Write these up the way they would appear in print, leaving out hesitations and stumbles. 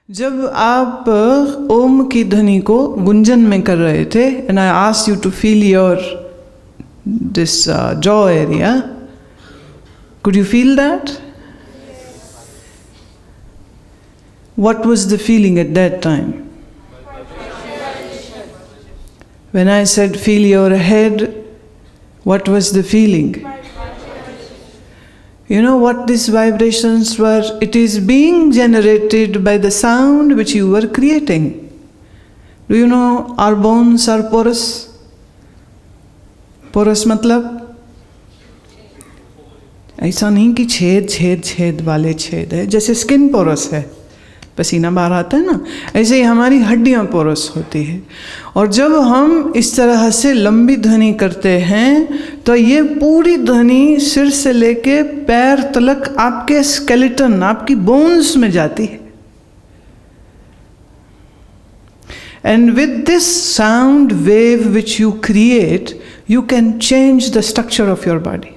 जब आप ओम की ध्वनि को गुंजन में कर रहे थे and I asked you to feel your this jaw area, could you feel that? What was the feeling at that time? When I said feel your head, what was the feeling? You know what these vibrations were? It is being generated by the sound which you were creating. Do you know our bones are porous? Porous मतलब ऐसा नहीं कि छेद छेद छेद वाले छेद है, जैसे स्किन पोरस है, पसीना बाहर आता है ना, ऐसे ही हमारी हड्डियां पोरस होती है। और जब हम इस तरह से लंबी ध्वनि करते हैं तो ये पूरी ध्वनि सिर से लेके पैर तलक आपके स्केलेटन, आपकी बोन्स में जाती है। And with this sound wave which you create, you can change the structure of your body.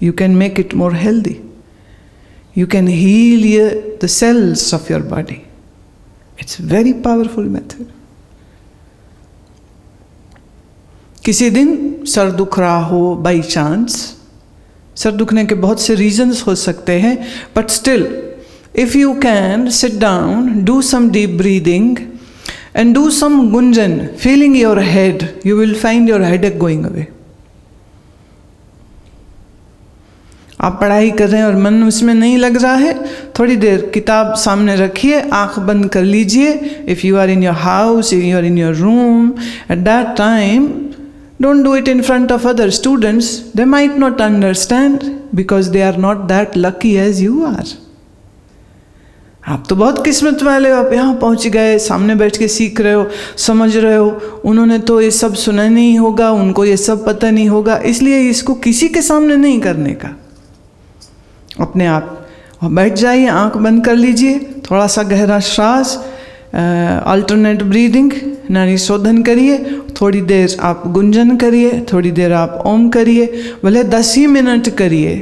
You can make it more healthy. You can heal the cells of your body. It's a very powerful method. किसी दिन sir दुख रहा हो by chance, sir दुखने के बहुत से reasons हो सकते हैं, but still, if you can sit down, do some deep breathing, and do some gunjan, feeling your head, you will find your headache going away. आप पढ़ाई कर रहे हैं और मन उसमें नहीं लग रहा है, थोड़ी देर किताब सामने रखिए, आंख बंद कर लीजिए. If you are in your house, you are in your room, at that time don't do it in front of other students. They might not understand because they are not that lucky as you are. आप तो बहुत किस्मत वाले हो, आप यहाँ पहुँच गए, सामने बैठ के सीख रहे हो, समझ रहे हो. उन्होंने तो ये सब सुना नहीं होगा, उनको ये सब पता नहीं होगा, इसलिए इसको किसी के सामने नहीं करने का. अपने आप और बैठ जाइए, आंख बंद कर लीजिए, थोड़ा सा गहरा श्वास, अल्टरनेट ब्रीदिंग, नाड़ी शोधन करिए, थोड़ी देर आप गुंजन करिए, थोड़ी देर आप ओम करिए, भले 10 ही मिनट करिए.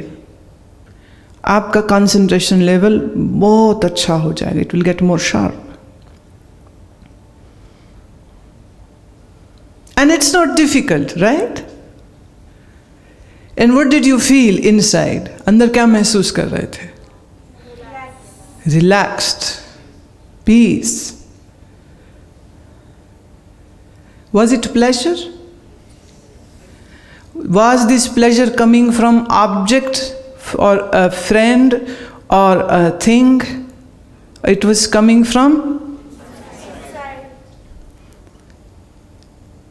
आपका कंसंट्रेशन लेवल बहुत अच्छा हो जाएगा. It will get more sharp. And it's not difficult, right? And what did you feel inside? अंदर क्या महसूस कर रहे थे? Relaxed, peace. Was it pleasure? Was this pleasure coming from object or a friend or a thing? It was coming from?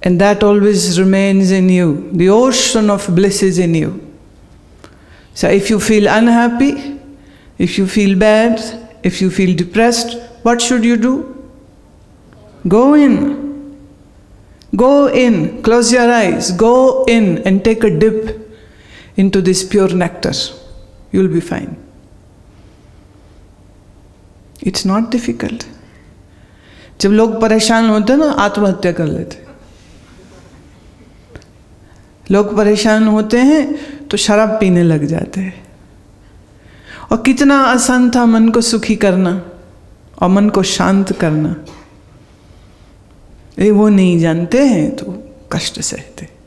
And that always remains in you. The ocean of bliss is in you. So if you feel unhappy, if you feel bad, if you feel depressed, what should you do? Go in. Go in. Close your eyes. Go in and take a dip into this pure nectar. You'll be fine. It's not difficult. जब लोग परेशान होते हैं ना, आत्महत्या कर लेते हैं. लोग परेशान होते हैं तो शराब पीने लग जाते हैं. और कितना आसान था मन को सुखी करना और मन को शांत करना. वो नहीं जानते हैं तो कष्ट सहते.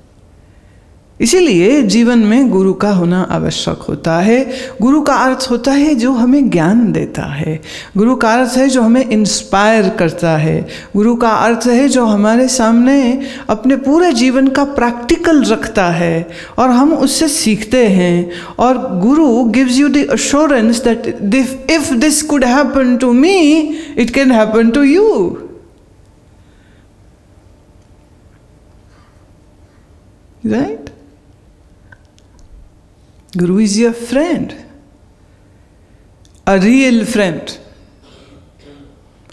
इसीलिए जीवन में गुरु का होना आवश्यक होता है. गुरु का अर्थ होता है जो हमें ज्ञान देता है. गुरु का अर्थ है जो हमें इंस्पायर करता है. गुरु का अर्थ है जो हमारे सामने अपने पूरे जीवन का प्रैक्टिकल रखता है और हम उससे सीखते हैं. और Guru gives you the assurance that if this could happen to me, it can happen to you. Right? Guru is your friend, a real friend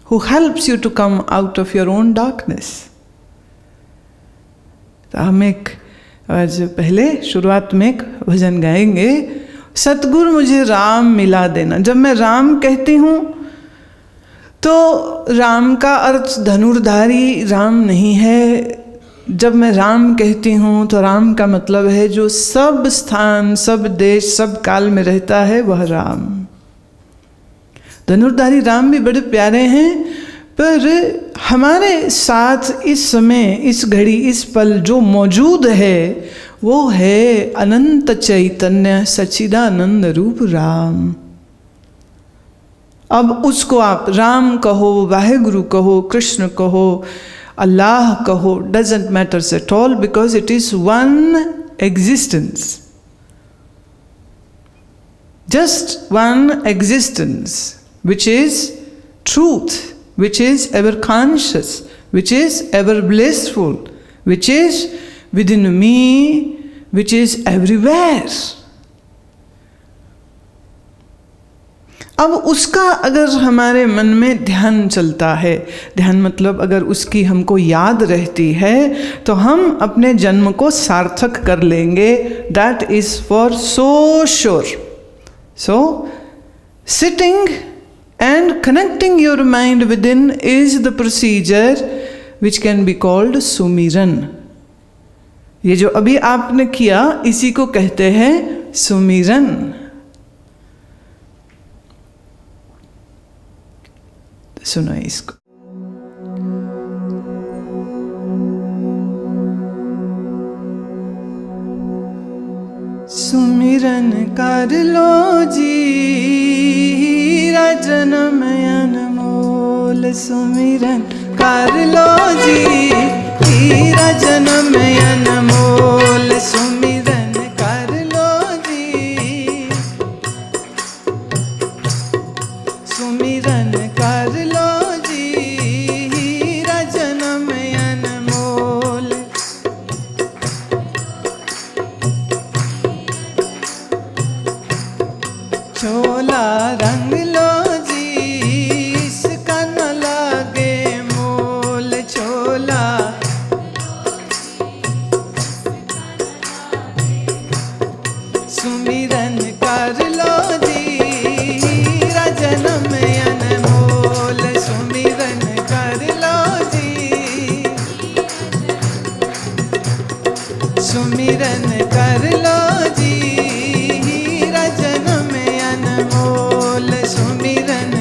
who helps you to come out of your own darkness. तो हम एक आज पहले शुरुआत में एक भजन गाएंगे, सतगुरु मुझे राम मिला देना. जब मैं राम कहती हूँ तो राम का अर्थ धनुर्धारी राम नहीं है. जब मैं राम कहती हूँ तो राम का मतलब है जो सब स्थान, सब देश, सब काल में रहता है, वह राम. धनुर्धारी राम भी बड़े प्यारे हैं, पर हमारे साथ इस समय, इस घड़ी, इस पल जो मौजूद है वो है अनंत चैतन्य सच्चिदानंद रूप राम। अब उसको आप राम कहो, वाहेगुरु कहो, कृष्ण कहो, अल्लाह कहो, doesn't matters at all, because it is one existence, just one existence, which is truth, which is ever conscious, which is ever blissful, which is within me, which is everywhere. अब उसका अगर हमारे मन में ध्यान चलता है, ध्यान मतलब अगर उसकी हमको याद रहती है, तो हम अपने जन्म को सार्थक कर लेंगे. That is for so sure. So, sitting and connecting your mind within is the procedure which can be called सुमिरन. ये जो अभी आपने किया इसी को कहते हैं सुमिरन. सुनो इसको. सुमिरन कर लो जी हीरा जन्म अनमोल. सुमिरन कर लो जी हीरा जन्म अनमोल. सुमिरन कर लो जी, सुमिरन कर लो जी हीरा जन्म अनमोल. छोला रंग लो जी इसका न लागे मोल. छोला सुमिरन कर लो जी हीरा जन्म अनमोल. सुमिरन कर लो जी, सुमिरन कर लो जी हीरा जन्म अनमोल. सुमिरन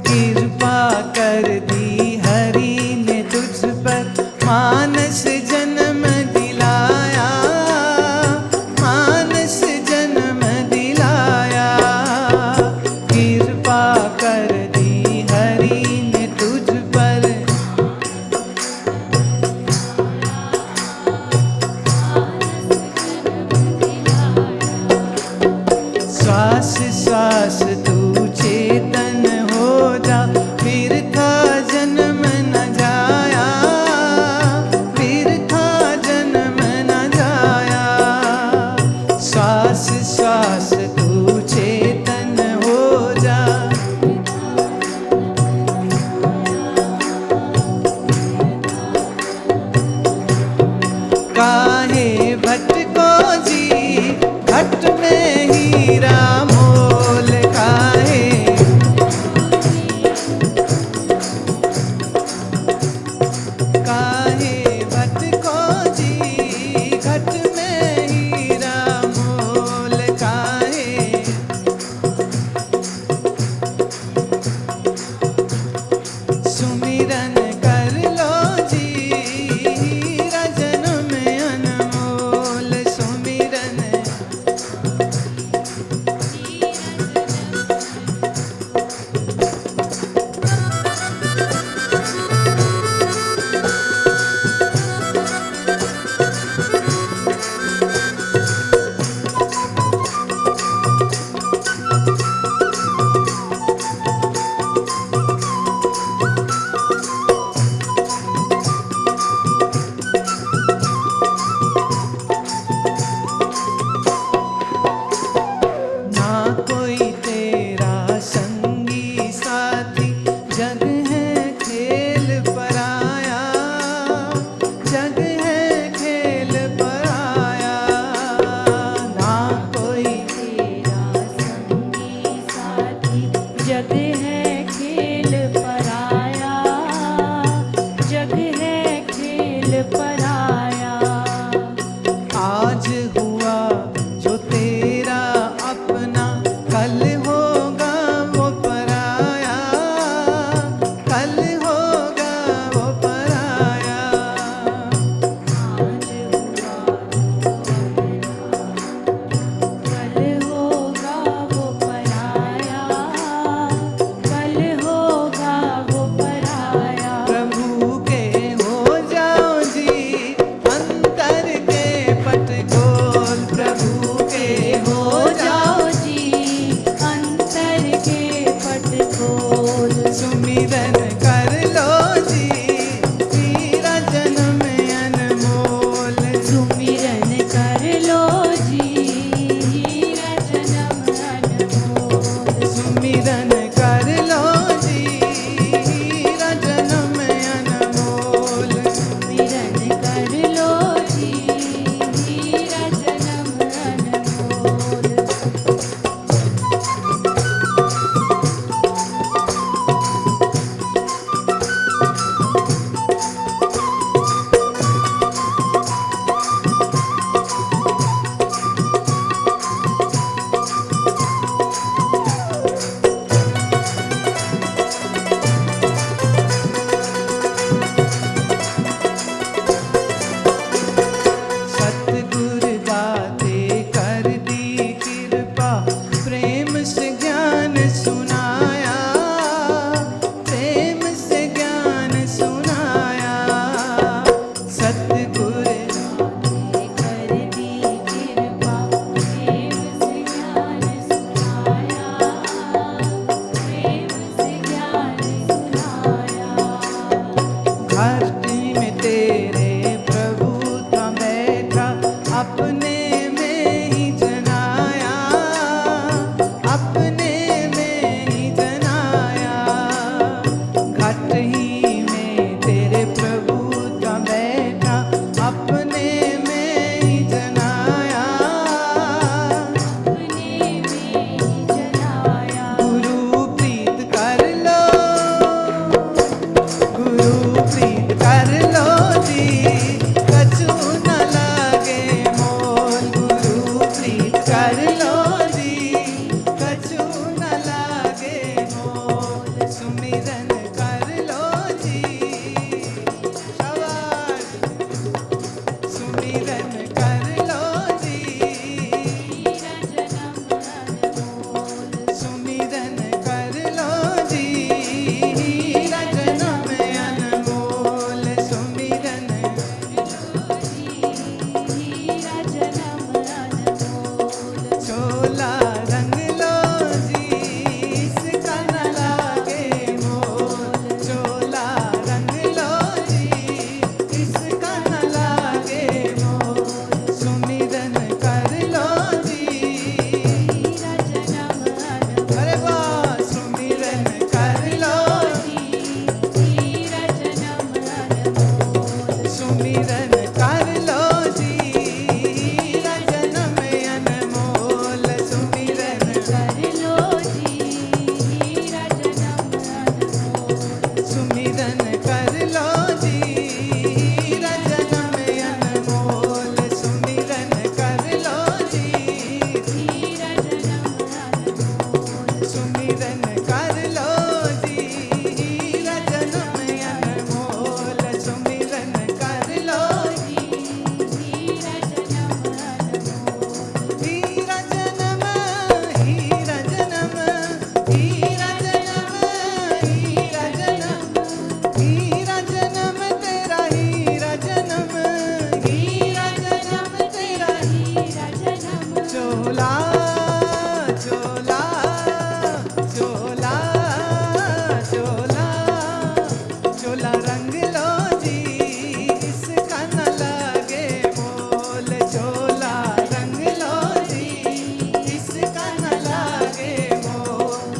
कृपा कर दी हरि ने तुझ पर, मानस जन्म दिलाया, मानस जन्म दिलाया. कृपा कर दी हरि ने तुझ पर, श्वास श्वास तू चेतन हो जा, फिर था जग है खेल पराया, जग है खेल पराया। आज हुआ जो तेरा अपना, कल होगा वो पराया, कल होगा वो पराया। आज हुआ कल होगा वो पराया, कल होगा वो पराया। प्रभु के हो जाओ जी अंतर के पट खोल, प्रभु के हो जाओ जी अंतर के पट खोल। सुमिरन कर लो जी तेरा जन्म अनमोल, सुमिरन कर लो जी हीरा जन्म अनमोल। सुमिरन कर लो जी तेरा जन्म अनमोल। सुमिरन कर लो जी हीरा जन्म अनमोल। सतगुरु दाते कर दी कृपा, प्रेम से ज्ञान सुनाया, प्रेम से ज्ञान सुनाया। सतगुरु कर दी कृपा, प्रेम से ज्ञान सुनाया, प्रेम से ज्ञान सुनाया। धरती में तेरे प्रभु था बैठा, अपने में ही जनाया, अपने में ही जनाया। घट ही में तेरे प्रभु था बैठा, अपने में ही जनाया। अपने में ही जलाया। गुरु प्रीत कर लो, गुरु प्रीत कर लो जी कछु न लागे मोल, गुरु प्रीत कर लो जी कछु न लागे मोल। सुमिरन कर लो जी शाबाश, सुमिरन कर लो जी, हीरा जन्म अनमोल। सुमिरन कर लो जी हीरा जन्म अनमोल। सुमिरन हीरा जन्म अनमोल। चोला रंग लो जी इसका न लागे मोल, चोला रंग लो जी इसका न लागे मोल। सुमिरन कर लो जी, हीरा जन्म अनमोल। अरे वाह, सुमिरन कर लो, हीरा जन्म अनमोल। सुमिरन कर लो जी हीरा जन्म अनमोल। सुमिरन कर लो जी हीरा जन्म अनमोल। सुमिरन कर लो जी हीरा जन्म अनमोल। सुमिरन कर लो जी, हीरा जन्म अनमोल। सुमिरन कर लो जी हीरा जन्म अनमोल। सुमिरन कर लो जी हीरा जन्म अनमोल। हीरा जन्म, हीरा जन्म, हीरा जन्म, हीरा जन्म, हीरा जन्म तेरा, हीरा जन्म, हीरा जन्म तेरा। हीरा जन्म चोला चोला चोला चोला चोला रंग लो जी इसका न लागे मोल, चोला रंग लो जी इसका न लागे मोल।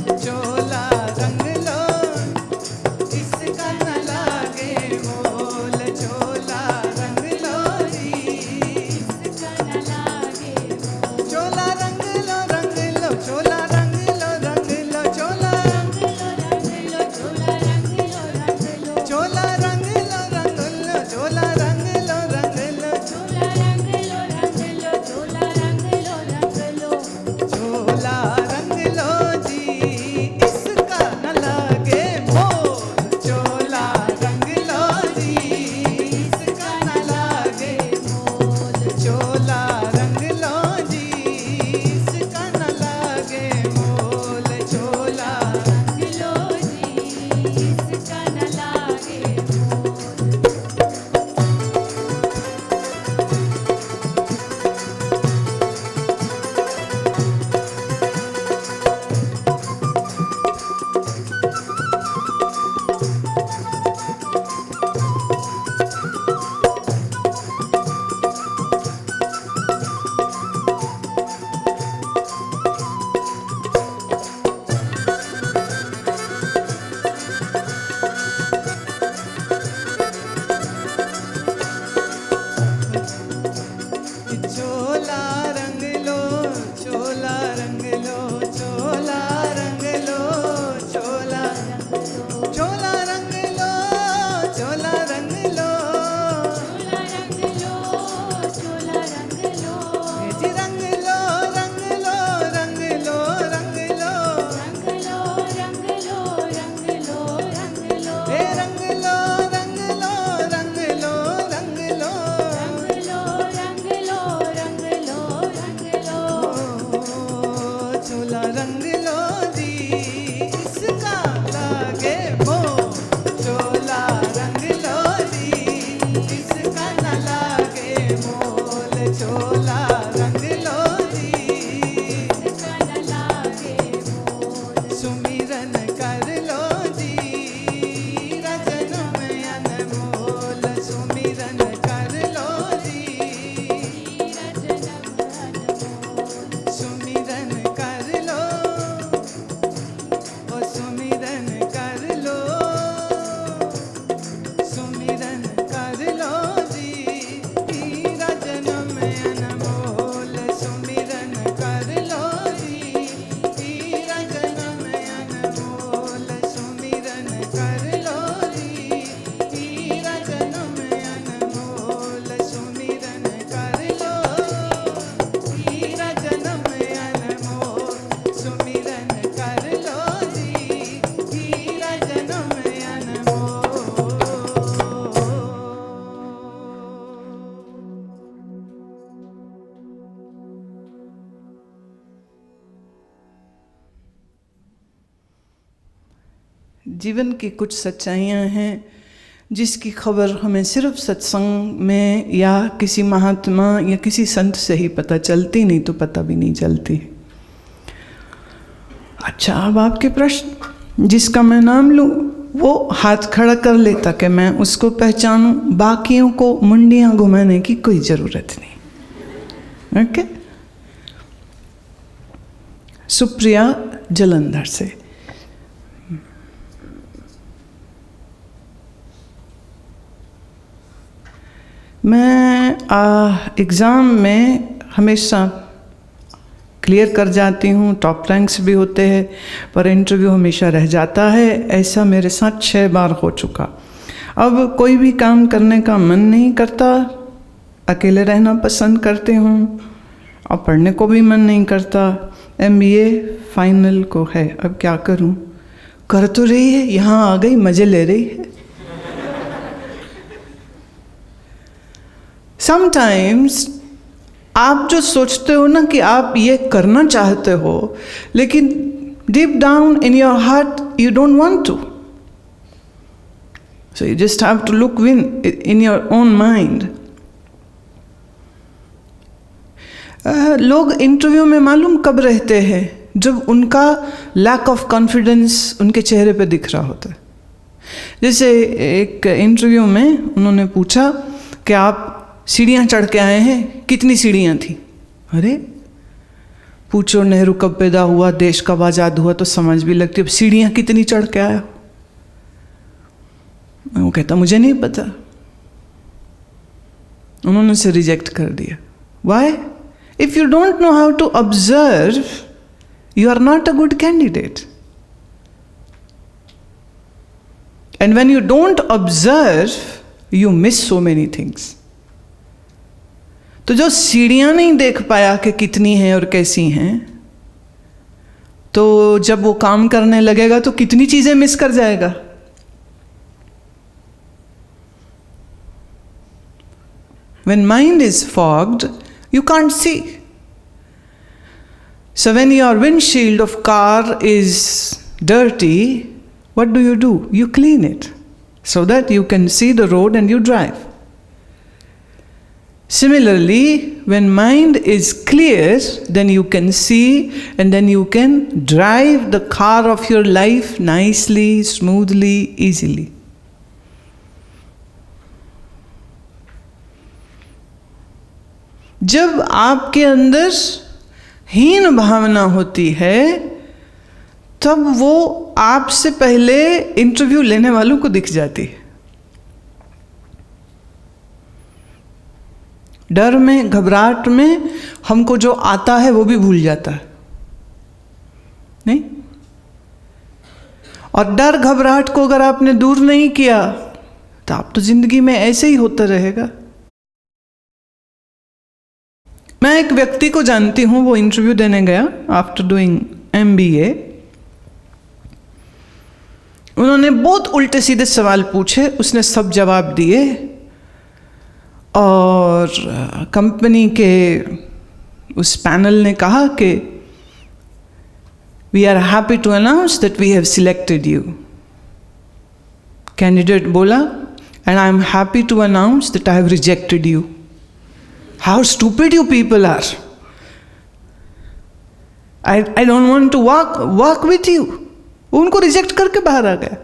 सुमिरन कर लो जी, हीरा जन्म अनमोल सुमिरन कर लो जी, हीरा जन्म अनमोल सुमिरन कर लो, ओ सुमिरन कर लो, सुमिरन कर लो जी, हीरा जन्म अनमोल सुमिरन कर लो जी, हीरा जन्म अनमोल सुमिरन कर लो जी, हीरा जन्म अनमोल सुमिरन कर लो, हीरा जन्म अनमोल सुमिरन कर लो जी, हीरा जन्म जीवन की कुछ सच्चाइयाँ हैं जिसकी खबर हमें सिर्फ सत्संग में या किसी महात्मा या किसी संत से ही पता चलती, नहीं तो पता भी नहीं चलती। अच्छा, अब आपके प्रश्न, जिसका मैं नाम लूँ वो हाथ खड़ा कर ले ताकि मैं उसको पहचानूं, बाकियों को मुंडियाँ घुमाने की कोई ज़रूरत नहीं। ओके? सुप्रिया जलंधर से। मैं एग्ज़ाम में हमेशा क्लियर कर जाती हूँ, टॉप रैंक्स भी होते हैं, पर इंटरव्यू हमेशा रह जाता है। ऐसा मेरे साथ 6 बार हो चुका। अब कोई भी काम करने का मन नहीं करता, अकेले रहना पसंद करती हूँ और पढ़ने को भी मन नहीं करता। MBA फाइनल को है, अब क्या करूँ? कर तो रही है, यहाँ आ गई, मज़े ले रही है। समटाइम्स आप जो सोचते हो ना कि आप ये करना चाहते हो, लेकिन deep down in your heart you don't want to, so you just have to look in your own mind. लोग इंटरव्यू में मालूम कब रहते हैं? जब उनका लैक ऑफ कॉन्फिडेंस उनके चेहरे पे दिख रहा होता है। जैसे एक इंटरव्यू में उन्होंने पूछा कि आप सीढ़ियाँ चढ़ के आए हैं, कितनी सीढ़ियाँ थी? अरे पूछो नेहरू कब पैदा हुआ, देश कब आज़ाद हुआ तो समझ भी लगती, अब सीढ़ियाँ कितनी चढ़ के आया? वो कहता मुझे नहीं पता। उन्होंने उसे रिजेक्ट कर दिया। Why? If you don't know how to observe, you are not a good candidate. And when you don't observe, you miss so many things. तो जो सीढ़ियाँ नहीं देख पाया कि कितनी हैं और कैसी हैं, तो जब वो काम करने लगेगा तो कितनी चीज़ें मिस कर जाएगा। When mind is fogged, you can't see. So when your windshield of car is dirty, what do? You clean it so that you can see the road and you drive. Similarly, when mind is clear, then you can see and then you can drive the car of your life nicely, smoothly, easily. जब आपके अंदर हीन भावना होती है, तब वो आपसे पहले इंटरव्यू लेने वालों को दिख जाती है। डर में, घबराहट में हमको जो आता है वो भी भूल जाता है, नहीं? और डर घबराहट को अगर आपने दूर नहीं किया तो आप तो जिंदगी में ऐसे ही होता रहेगा। मैं एक व्यक्ति को जानती हूँ, वो इंटरव्यू देने गया आफ्टर डूइंग MBA। उन्होंने बहुत उल्टे सीधे सवाल पूछे, उसने सब जवाब दिए और कंपनी के उस पैनल ने कहा कि we are happy to announce that we have selected you. Candidate बोला, and I am happy to announce that I have rejected you. How stupid you people are. I don't want to walk with you. वो उनको reject करके बाहर आ गया।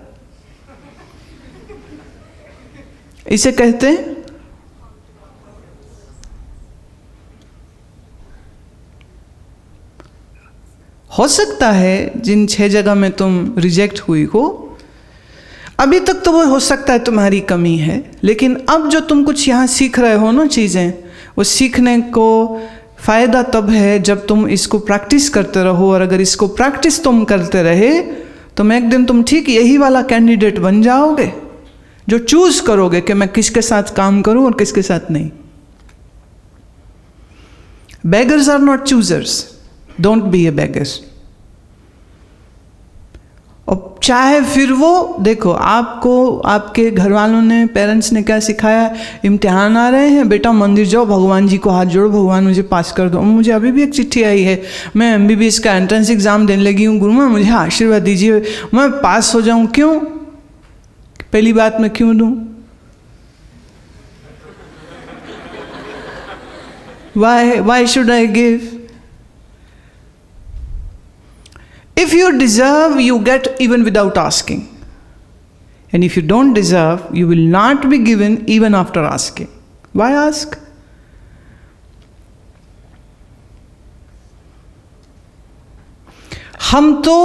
इसे कहते हैं हो सकता है जिन 6 जगह में तुम रिजेक्ट हुई हो, अभी तक तो वो हो सकता है तुम्हारी कमी है, लेकिन अब जो तुम कुछ यहाँ सीख रहे हो ना चीज़ें, वो सीखने को फ़ायदा तब है जब तुम इसको प्रैक्टिस करते रहो। और अगर इसको प्रैक्टिस तुम करते रहे तो एक दिन तुम ठीक यही वाला कैंडिडेट बन जाओगे जो चूज करोगे कि मैं किसके साथ काम करूं और किसके साथ नहीं। Beggars are not choosers, don't be a beggar. और चाहे फिर वो देखो, आपको आपके घर वालों ने, पेरेंट्स ने क्या सिखाया, इम्तिहान आ रहे हैं बेटा मंदिर जाओ, भगवान जी को हाथ जोड़ो, भगवान मुझे पास कर दो। मुझे अभी भी एक चिट्ठी आई है, मैं MBBS का एंट्रेंस एग्जाम देने लगी हूँ, गुरु माँ मुझे आशीर्वाद दीजिए मैं पास हो जाऊँ। क्यों? पहली बात मैं क्यों दूँ? Why should I give? If you deserve, you get even without asking. And if you don't deserve, you will not be given even after asking. Why ask? हम तो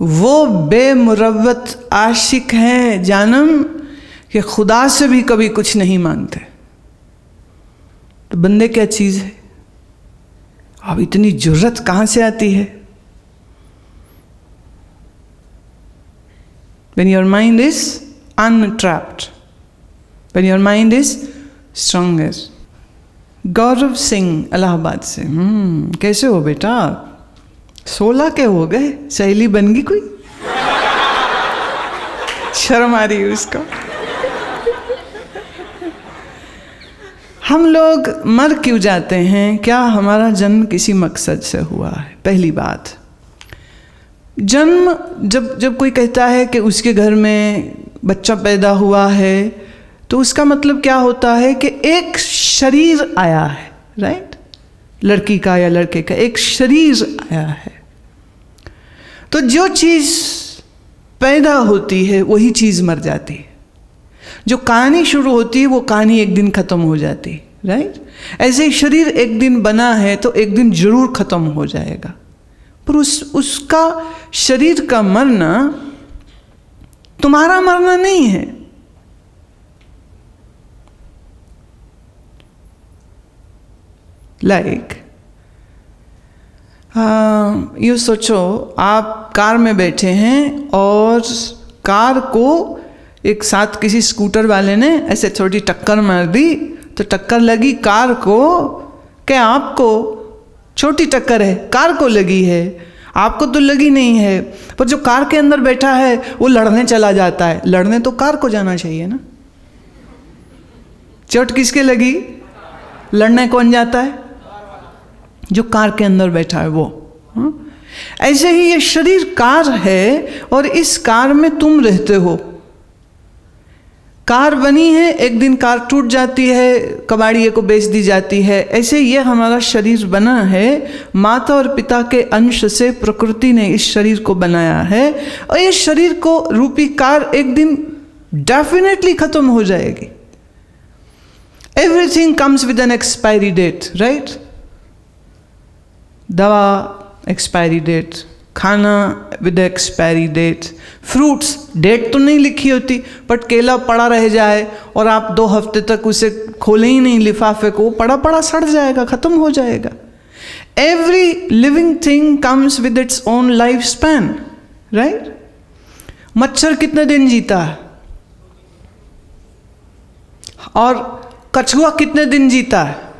वो बेमुरव्वत आशिक हैं जानम कि खुदा से भी कभी कुछ नहीं मांगते। तो बंदे क्या चीज़ है? अब इतनी जुर्रत कहाँ से आती है? When your mind is untrapped, when your mind is stronger. Gaurav Singh Allahabad से, कैसे हो बेटा? 16 के हो गए, सहेली बन गई कोई? शर्म आ रही है उसको। हम लोग मर क्यों जाते हैं? क्या हमारा जन्म किसी मकसद से हुआ है? पहली बात, जन्म जब कोई कहता है कि उसके घर में बच्चा पैदा हुआ है, तो उसका मतलब क्या होता है कि एक शरीर आया है, राइट? लड़की का या लड़के का एक शरीर आया है। तो जो चीज़ पैदा होती है वही चीज़ मर जाती है। जो कहानी शुरू होती है वो कहानी एक दिन ख़त्म हो जाती है, राइट? ऐसे ही शरीर एक दिन बना है तो एक दिन जरूर ख़त्म हो जाएगा, पर उसका शरीर का मरना तुम्हारा मरना नहीं है। लाइक यूँ सोचो, आप कार में बैठे हैं और कार को एक साथ किसी स्कूटर वाले ने ऐसे छोटी टक्कर मार दी, तो टक्कर लगी कार को, क्या आपको? छोटी टक्कर है, कार को लगी है, आपको तो लगी नहीं है। पर जो कार के अंदर बैठा है वो लड़ने चला जाता है। लड़ने तो कार को जाना चाहिए ना। चोट किसके लगी? लड़ने कौन जाता है? जो कार के अंदर बैठा है वो। ऐसे ही ये शरीर कार है और इस कार में तुम रहते हो। कार बनी है, एक दिन कार टूट जाती है, कबाड़िए को बेच दी जाती है। ऐसे ये हमारा शरीर बना है, माता और पिता के अंश से प्रकृति ने इस शरीर को बनाया है, और ये शरीर को रूपी कार एक दिन डेफिनेटली खत्म हो जाएगी। Everything comes with an expiry date, right? दवा एक्सपायरी डेट, खाना with expiry date, fruits date तो नहीं लिखी होती, बट केला पड़ा रह जाए और आप 2 हफ्ते तक उसे खोले ही नहीं लिफाफे को, पड़ा पड़ा सड़ जाएगा, ख़त्म हो जाएगा। Every living thing comes with its own life span, right? मच्छर कितने दिन जीता है? और कछुआ कितने दिन जीता है?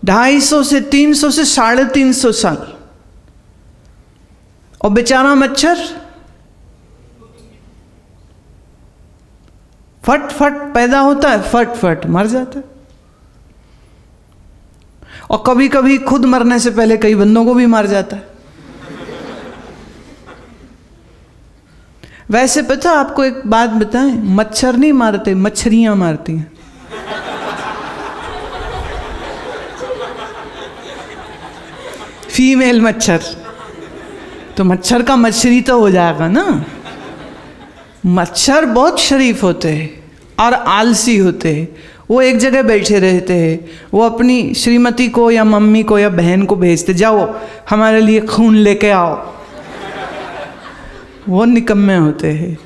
250 से 300 से 350 साल। और बेचारा मच्छर फट फट पैदा होता है, फट फट मर जाता है। और कभी कभी खुद मरने से पहले कई बंदों को भी मार जाता है। वैसे पता आपको एक बात बताएं, मच्छर नहीं मारते, मच्छरियां मारती हैं। फीमेल मच्छर। तो मच्छर का मच्छरी तो हो जाएगा ना। मच्छर बहुत शरीफ होते हैं और आलसी होते हैं। वो एक जगह बैठे रहते हैं, वो अपनी श्रीमती को या मम्मी को या बहन को भेजते, जाओ हमारे लिए खून लेके आओ। वो निकम्मे होते हैं।